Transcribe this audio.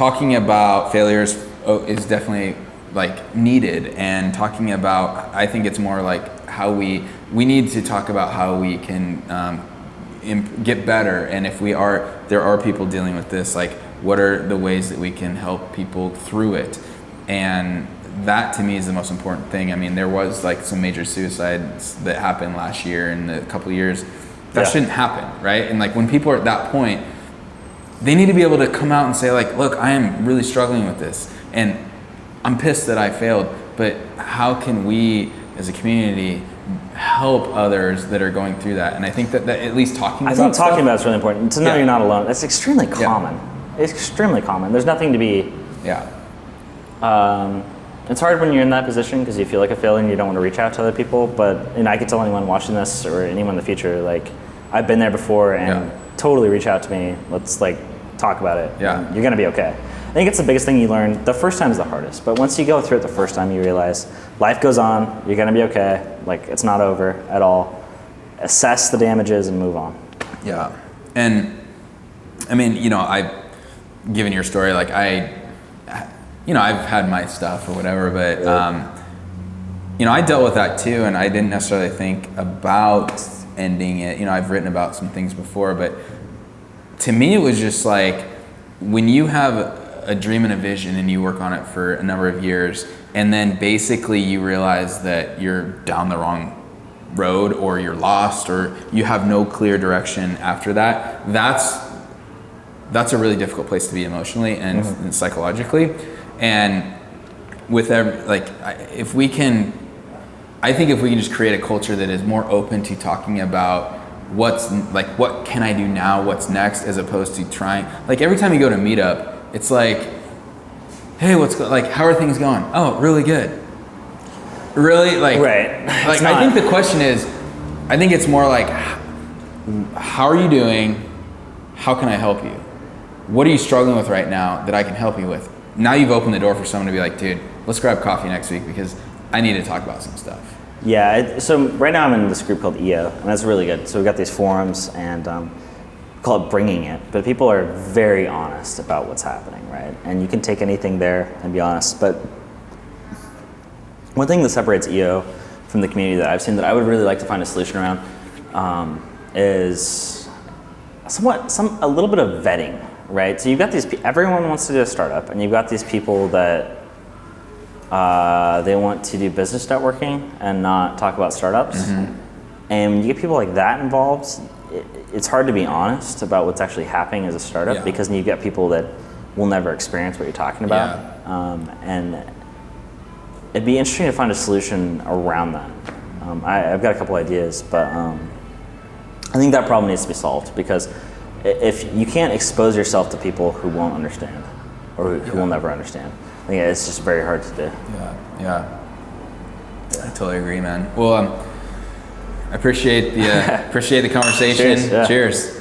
talking about failures is definitely like needed, and talking about, I think it's more like how we need to talk about how we can get better, and if there are people dealing with this, like what are the ways that we can help people through it. And that to me is the most important thing. I mean, there was like some major suicides that happened last year and a couple of years. That shouldn't happen, right? And like when people are at that point, they need to be able to come out and say like, look, I am really struggling with this and I'm pissed that I failed, but how can we as a community help others that are going through that? And I think that at least talking about it is really important. To know you're not alone. That's extremely common. It's extremely common. There's nothing to be... it's hard when you're in that position because you feel like a failure and you don't want to reach out to other people. But I could tell anyone watching this or anyone in the future, like I've been there before, and totally reach out to me. Let's like talk about it. Yeah, you're gonna be okay. I think it's the biggest thing you learn. The first time is the hardest, but once you go through it the first time, you realize life goes on. You're gonna be okay. Like it's not over at all. Assess the damages and move on. Yeah, and I mean, given your story, like I've had my stuff or whatever, but I dealt with that too, and I didn't necessarily think about ending it. I've written about some things before, but to me it was just like when you have a dream and a vision and you work on it for a number of years, and then basically you realize that you're down the wrong road or you're lost or you have no clear direction after that, that's a really difficult place to be emotionally and psychologically. And with if we can just create a culture that is more open to talking about what can I do now, what's next, as opposed to trying, like every time you go to meetup, it's like, hey, how are things going? Oh, really good. Really? Right. Like, I think the question is, I think it's more like, how are you doing? How can I help you? What are you struggling with right now that I can help you with? Now you've opened the door for someone to be like, dude, let's grab coffee next week because I need to talk about some stuff. Yeah, so right now I'm in this group called EO, and that's really good. So we've got these forums, and call it Bringing It, but people are very honest about what's happening, right? And you can take anything there and be honest, but one thing that separates EO from the community that I've seen that I would really like to find a solution around is a little bit of vetting, right? So you've got everyone wants to do a startup, and you've got these people that they want to do business networking and not talk about startups. Mm-hmm. And when you get people like that involved, it's hard to be honest about what's actually happening as a startup because you get people that will never experience what you're talking about. And it'd be interesting to find a solution around that. I've got a couple ideas, but I think that problem needs to be solved because if you can't expose yourself to people who won't understand or who will never understand, I think it's just very hard to do. Yeah, I totally agree, man. Well, I appreciate the conversation. Cheers. Yeah. Cheers.